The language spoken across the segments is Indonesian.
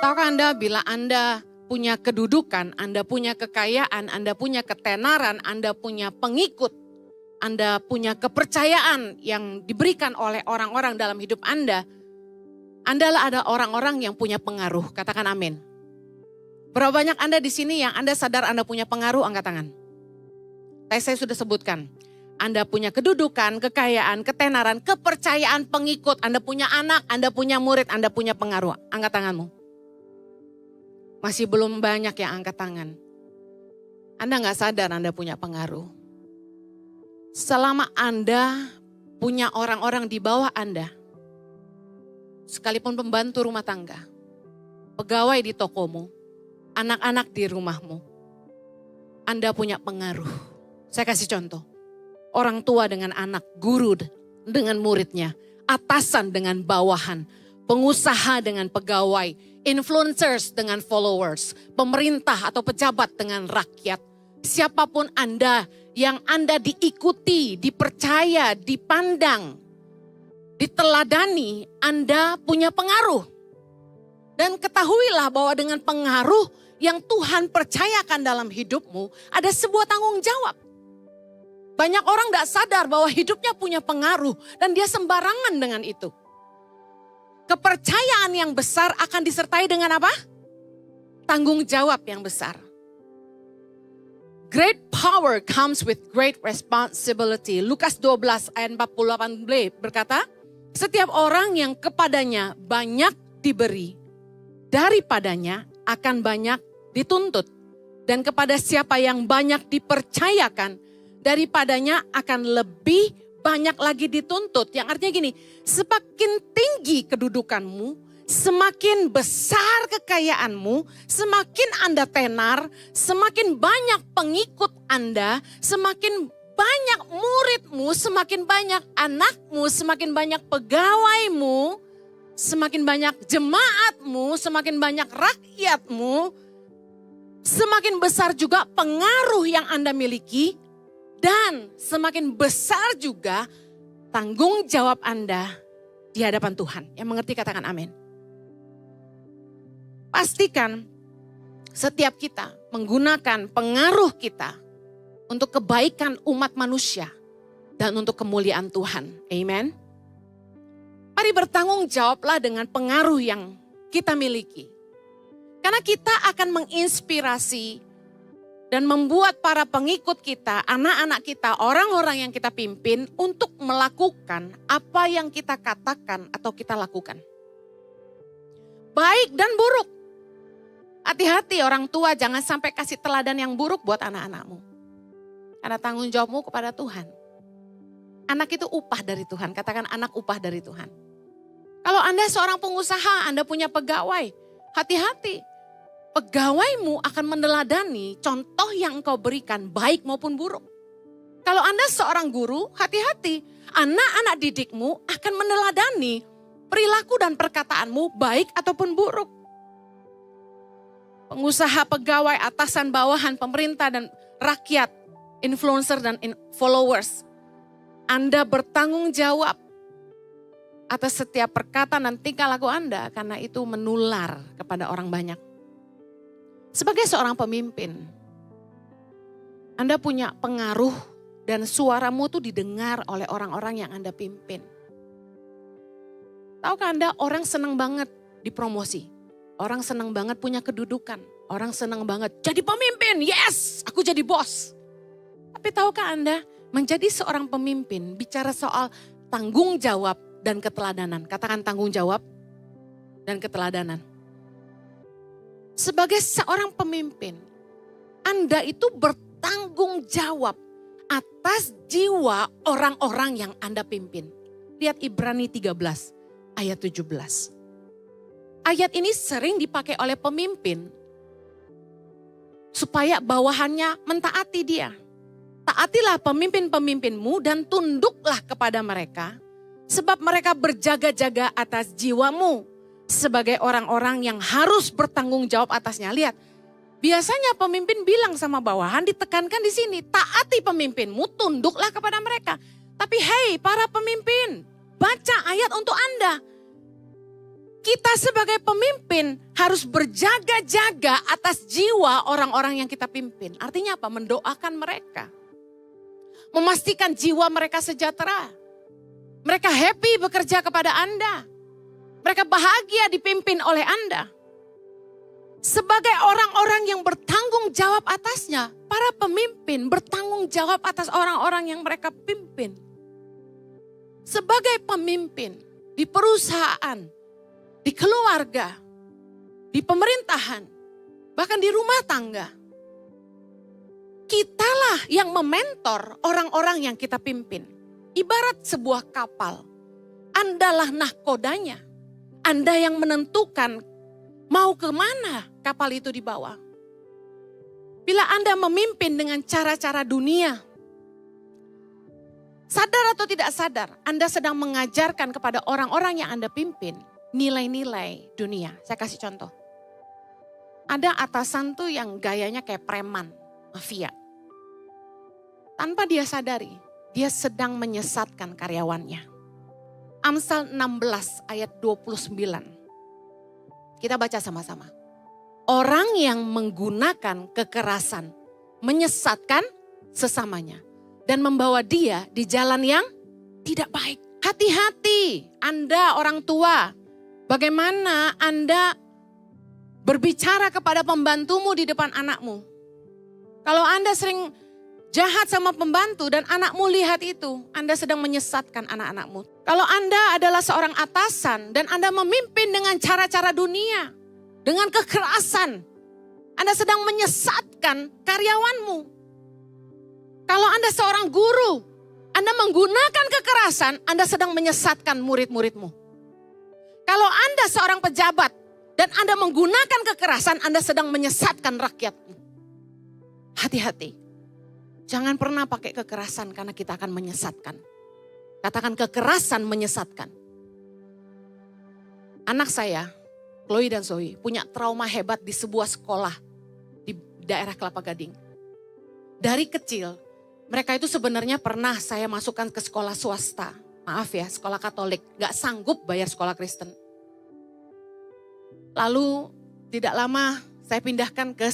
Tahukah Anda bila Anda punya kedudukan, Anda punya kekayaan, Anda punya ketenaran, Anda punya pengikut, Anda punya kepercayaan yang diberikan oleh orang-orang dalam hidup Anda adalah ada orang-orang yang punya pengaruh. Katakan amin. Berapa banyak Anda di sini yang Anda sadar Anda punya pengaruh, angkat tangan. Tadi saya sudah sebutkan. Anda punya kedudukan, kekayaan, ketenaran, kepercayaan, pengikut. Anda punya anak, Anda punya murid, Anda punya pengaruh. Angkat tanganmu. Masih belum banyak yang angkat tangan. Anda gak sadar Anda punya pengaruh. Selama Anda punya orang-orang di bawah Anda, sekalipun pembantu rumah tangga, pegawai di tokomu, anak-anak di rumahmu, Anda punya pengaruh. Saya kasih contoh. Orang tua dengan anak, guru dengan muridnya, atasan dengan bawahan, pengusaha dengan pegawai, influencers dengan followers, pemerintah atau pejabat dengan rakyat. Siapapun Anda yang Anda diikuti, dipercaya, dipandang, diteladani, Anda punya pengaruh. Dan ketahuilah bahwa dengan pengaruh yang Tuhan percayakan dalam hidupmu, ada sebuah tanggung jawab. Banyak orang tidak sadar bahwa hidupnya punya pengaruh dan dia sembarangan dengan itu. Kepercayaan yang besar akan disertai dengan apa? Tanggung jawab yang besar. Great power comes with great responsibility. Lukas 12 ayat 48b berkata, setiap orang yang kepadanya banyak diberi, daripadanya akan banyak dituntut. Dan kepada siapa yang banyak dipercayakan, daripadanya akan lebih banyak lagi dituntut. Yang artinya gini, semakin tinggi kedudukanmu, semakin besar kekayaanmu, semakin Anda tenar, semakin banyak pengikut Anda, semakin banyak muridmu, semakin banyak anakmu, semakin banyak pegawaimu, semakin banyak jemaatmu, semakin banyak rakyatmu, semakin besar juga pengaruh yang Anda miliki, dan semakin besar juga tanggung jawab Anda di hadapan Tuhan. Yang mengerti katakan amin. Pastikan setiap kita menggunakan pengaruh kita untuk kebaikan umat manusia dan untuk kemuliaan Tuhan. Amen. Mari bertanggung jawablah dengan pengaruh yang kita miliki. Karena kita akan menginspirasi dan membuat para pengikut kita, anak-anak kita, orang-orang yang kita pimpin untuk melakukan apa yang kita katakan atau kita lakukan. Baik dan buruk. Hati-hati orang tua, jangan sampai kasih teladan yang buruk buat anak-anakmu. Karena tanggung jawabmu kepada Tuhan. Anak itu upah dari Tuhan, katakan anak upah dari Tuhan. Kalau Anda seorang pengusaha, Anda punya pegawai, hati-hati. Pegawaimu akan meneladani contoh yang engkau berikan baik maupun buruk. Kalau Anda seorang guru, hati-hati. Anak-anak didikmu akan meneladani perilaku dan perkataanmu baik ataupun buruk. Pengusaha, pegawai, atasan, bawahan, pemerintah dan rakyat, influencer dan followers. Anda bertanggung jawab atas setiap perkataan dan tingkah laku Anda karena itu menular kepada orang banyak. Sebagai seorang pemimpin, Anda punya pengaruh dan suaramu tuh didengar oleh orang-orang yang Anda pimpin. Tahukah Anda orang senang banget dipromosi, orang senang banget punya kedudukan, orang senang banget jadi pemimpin, yes aku jadi bos. Tapi tahukah Anda menjadi seorang pemimpin bicara soal tanggung jawab dan keteladanan. Katakan tanggung jawab dan keteladanan. Sebagai seorang pemimpin, Anda itu bertanggung jawab atas jiwa orang-orang yang Anda pimpin. Lihat Ibrani 13 ayat 17. Ayat ini sering dipakai oleh pemimpin supaya bawahannya mentaati dia. Taatilah pemimpin-pemimpinmu dan tunduklah kepada mereka, sebab mereka berjaga-jaga atas jiwamu. Sebagai orang-orang yang harus bertanggung jawab atasnya. Lihat, biasanya pemimpin bilang sama bawahan, ditekankan di sini, taati pemimpinmu, tunduklah kepada mereka. Tapi hey para pemimpin, baca ayat untuk Anda. kita sebagai pemimpin harus berjaga-jaga atas jiwa orang-orang yang kita pimpin. Artinya apa? Mendoakan mereka. Memastikan jiwa mereka sejahtera. Mereka happy bekerja kepada Anda. Mereka bahagia dipimpin oleh Anda. Sebagai orang-orang yang bertanggung jawab atasnya, para pemimpin bertanggung jawab atas orang-orang yang mereka pimpin. Sebagai pemimpin di perusahaan, di keluarga, di pemerintahan, bahkan di rumah tangga. Kitalah yang mementor orang-orang yang kita pimpin. Ibarat sebuah kapal, Andalah nahkodanya. Anda yang menentukan mau kemana kapal itu dibawa. Bila Anda memimpin dengan cara-cara dunia, sadar atau tidak sadar, Anda sedang mengajarkan kepada orang-orang yang Anda pimpin nilai-nilai dunia. Saya kasih contoh. Ada atasan tuh yang gayanya kayak preman, mafia. Tanpa dia sadari, dia sedang menyesatkan karyawannya. Amsal 16 ayat 29. Kita baca sama-sama. Orang yang menggunakan kekerasan menyesatkan sesamanya dan membawa dia di jalan yang tidak baik. Hati-hati Anda orang tua. Bagaimana Anda berbicara kepada pembantumu di depan anakmu? Kalau Anda sering jahat sama pembantu dan anakmu lihat itu, Anda sedang menyesatkan anak-anakmu. Kalau Anda adalah seorang atasan dan Anda memimpin dengan cara-cara dunia, dengan kekerasan, Anda sedang menyesatkan karyawanmu. Kalau Anda seorang guru, Anda menggunakan kekerasan, Anda sedang menyesatkan murid-muridmu. Kalau Anda seorang pejabat dan Anda menggunakan kekerasan, Anda sedang menyesatkan rakyatmu. Hati-hati. Jangan pernah pakai kekerasan karena kita akan menyesatkan. Katakan kekerasan menyesatkan. Anak saya, Chloe dan Zoe, punya trauma hebat di sebuah sekolah di daerah Kelapa Gading. Dari kecil, mereka itu sebenarnya pernah saya masukkan ke sekolah swasta. Maaf ya, sekolah Katolik. Gak sanggup bayar sekolah Kristen. Lalu tidak lama saya pindahkan ke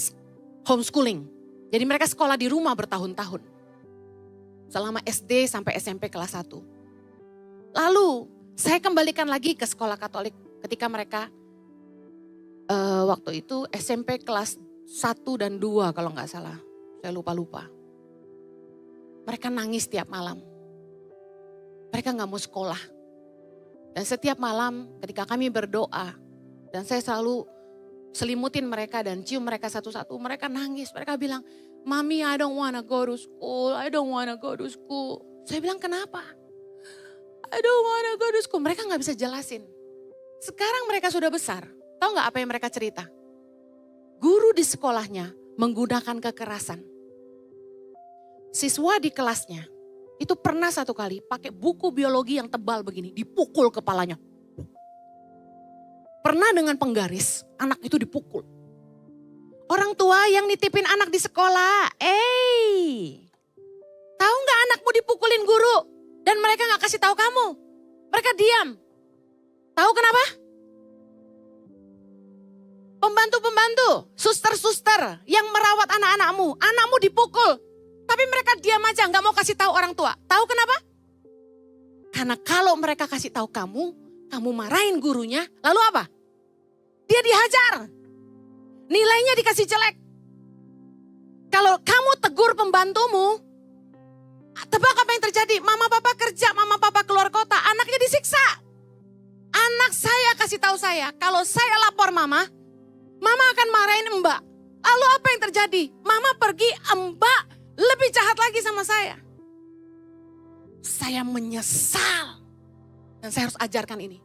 homeschooling. Jadi mereka sekolah di rumah bertahun-tahun. Selama SD sampai SMP kelas 1. Lalu saya kembalikan lagi ke sekolah Katolik ketika mereka waktu itu SMP kelas 1 dan 2 kalau nggak salah. Saya lupa-lupa. Mereka nangis tiap malam. Mereka nggak mau sekolah. Dan setiap malam ketika kami berdoa, dan saya selalu selimutin mereka dan cium mereka satu-satu, mereka nangis. Mereka bilang, Mami, I don't wanna go to school. I don't wanna go to school. Saya bilang, kenapa? I don't wanna go to school. Mereka gak bisa jelasin. Sekarang mereka sudah besar. Tahu gak apa yang mereka cerita? Guru di sekolahnya menggunakan kekerasan. Siswa di kelasnya itu pernah satu kali pakai buku biologi yang tebal begini, dipukul kepalanya. Pernah dengan penggaris, anak itu dipukul. Orang tua yang nitipin anak di sekolah, tahu nggak anakmu dipukulin guru dan mereka nggak kasih tahu kamu? Mereka diam. Tahu kenapa? Pembantu-pembantu, suster-suster yang merawat anak-anakmu, anakmu dipukul, tapi mereka diam aja, nggak mau kasih tahu orang tua. Tahu kenapa? Karena kalau mereka kasih tahu kamu marahin gurunya, lalu apa? Dia dihajar. Nilainya dikasih jelek. Kalau kamu tegur pembantumu, tebak apa yang terjadi? Mama papa kerja, mama papa keluar kota, anaknya disiksa. Anak saya kasih tahu saya, kalau saya lapor mama akan marahin mbak. Lalu apa yang terjadi? Mama pergi, mbak lebih jahat lagi sama saya. Saya menyesal. Dan saya harus ajarkan ini.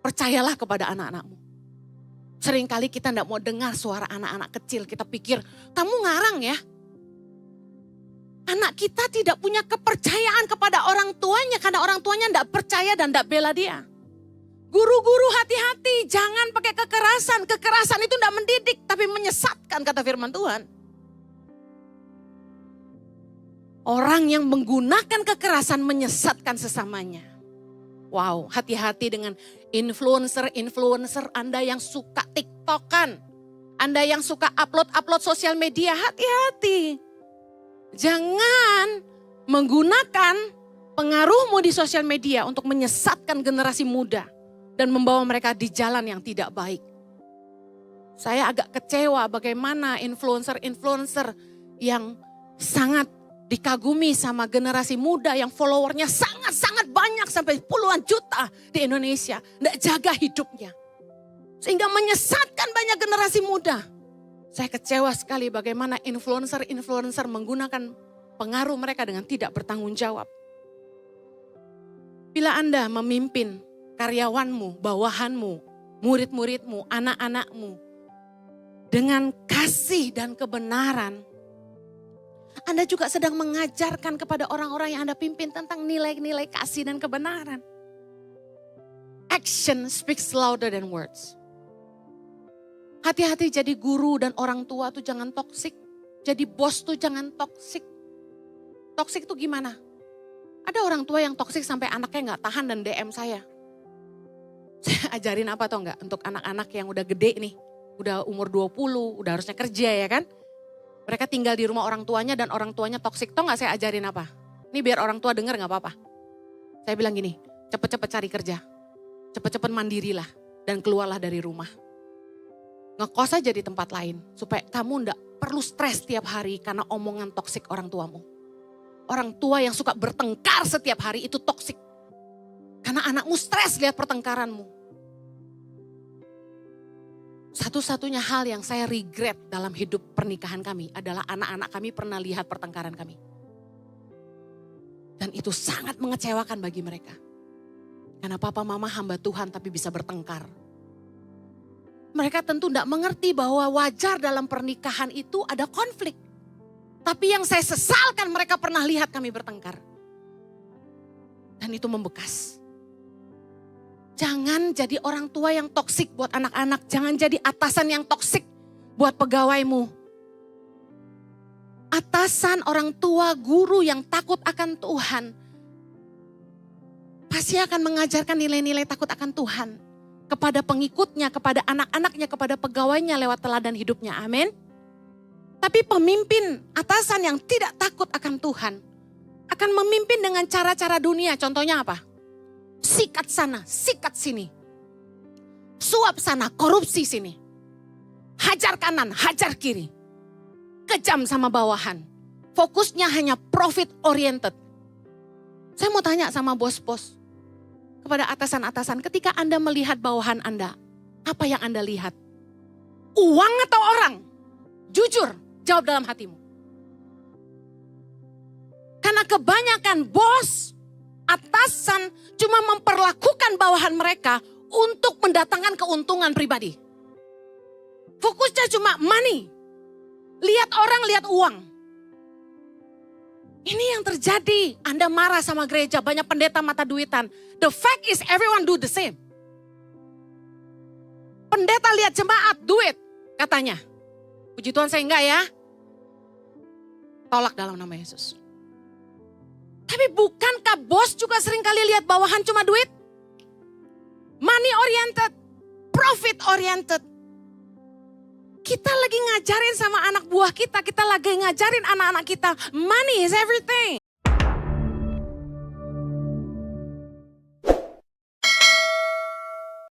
Percayalah kepada anak-anakmu. Seringkali kita tidak mau dengar suara anak-anak kecil. Kita pikir, kamu ngarang ya. Anak kita tidak punya kepercayaan kepada orang tuanya. Karena orang tuanya tidak percaya dan tidak bela dia. Guru-guru hati-hati, jangan pakai kekerasan. Kekerasan itu tidak mendidik, tapi menyesatkan kata firman Tuhan. Orang yang menggunakan kekerasan menyesatkan sesamanya. Wow, hati-hati dengan influencer-influencer Anda yang suka TikTokan. Anda yang suka upload sosial media, hati-hati. Jangan menggunakan pengaruhmu di sosial media untuk menyesatkan generasi muda dan membawa mereka di jalan yang tidak baik. Saya agak kecewa bagaimana influencer-influencer yang sangat dikagumi sama generasi muda yang followernya sangat-sangat banyak sampai puluhan juta di Indonesia. Nggak jaga hidupnya. Sehingga menyesatkan banyak generasi muda. Saya kecewa sekali bagaimana influencer-influencer menggunakan pengaruh mereka dengan tidak bertanggung jawab. Bila Anda memimpin karyawanmu, bawahanmu, murid-muridmu, anak-anakmu dengan kasih dan kebenaran, Anda juga sedang mengajarkan kepada orang-orang yang Anda pimpin tentang nilai-nilai kasih dan kebenaran. Action speaks louder than words. Hati-hati jadi guru dan orang tua tuh jangan toksik. Jadi bos tuh jangan toksik. Toksik tuh gimana? Ada orang tua yang toksik sampai anaknya gak tahan dan DM saya. Saya ajarin apa tau gak? Untuk anak-anak yang udah gede nih. Udah umur 20, udah harusnya kerja ya kan. Mereka tinggal di rumah orang tuanya dan orang tuanya toksik. Tau gak saya ajarin apa? Ini biar orang tua denger gak apa-apa. Saya bilang gini, cepet-cepet cari kerja. Cepet-cepet mandirilah dan keluarlah dari rumah. Ngekos aja di tempat lain. Supaya kamu gak perlu stres setiap hari karena omongan toksik orang tuamu. Orang tua yang suka bertengkar setiap hari itu toksik. Karena anakmu stres lihat pertengkaranmu. Satu-satunya hal yang saya regret dalam hidup pernikahan kami adalah anak-anak kami pernah lihat pertengkaran kami. Dan itu sangat mengecewakan bagi mereka. Karena papa mama hamba Tuhan tapi bisa bertengkar. Mereka tentu tidak mengerti bahwa wajar dalam pernikahan itu ada konflik. Tapi yang saya sesalkan mereka pernah lihat kami bertengkar. Dan itu membekas. Jangan jadi orang tua yang toksik buat anak-anak. Jangan jadi atasan yang toksik buat pegawaimu. Atasan, orang tua, guru yang takut akan Tuhan. Pasti akan mengajarkan nilai-nilai takut akan Tuhan. Kepada pengikutnya, kepada anak-anaknya, kepada pegawainya lewat teladan hidupnya. Amin. Tapi pemimpin atasan yang tidak takut akan Tuhan. Akan memimpin dengan cara-cara dunia. Contohnya apa? Sikat sana, sikat sini. Suap sana, korupsi sini. Hajar kanan, hajar kiri. Kejam sama bawahan. Fokusnya hanya profit oriented. Saya mau tanya sama bos-bos. Kepada atasan-atasan, ketika Anda melihat bawahan Anda, apa yang Anda lihat? Uang atau orang? Jujur, jawab dalam hatimu. Karena kebanyakan bos, atasan cuma memperlakukan bawahan mereka untuk mendatangkan keuntungan pribadi. Fokusnya cuma money. Lihat orang, lihat uang. Ini yang terjadi. Anda marah sama gereja, banyak pendeta mata duitan. The fact is everyone do the same. Pendeta lihat jemaat, duit katanya. Puji Tuhan saya enggak ya. Tolak dalam nama Yesus. Tapi bukankah bos juga sering kali lihat bawahan cuma duit? Money oriented, profit oriented. Kita lagi ngajarin sama anak buah kita lagi ngajarin anak-anak kita, money is everything.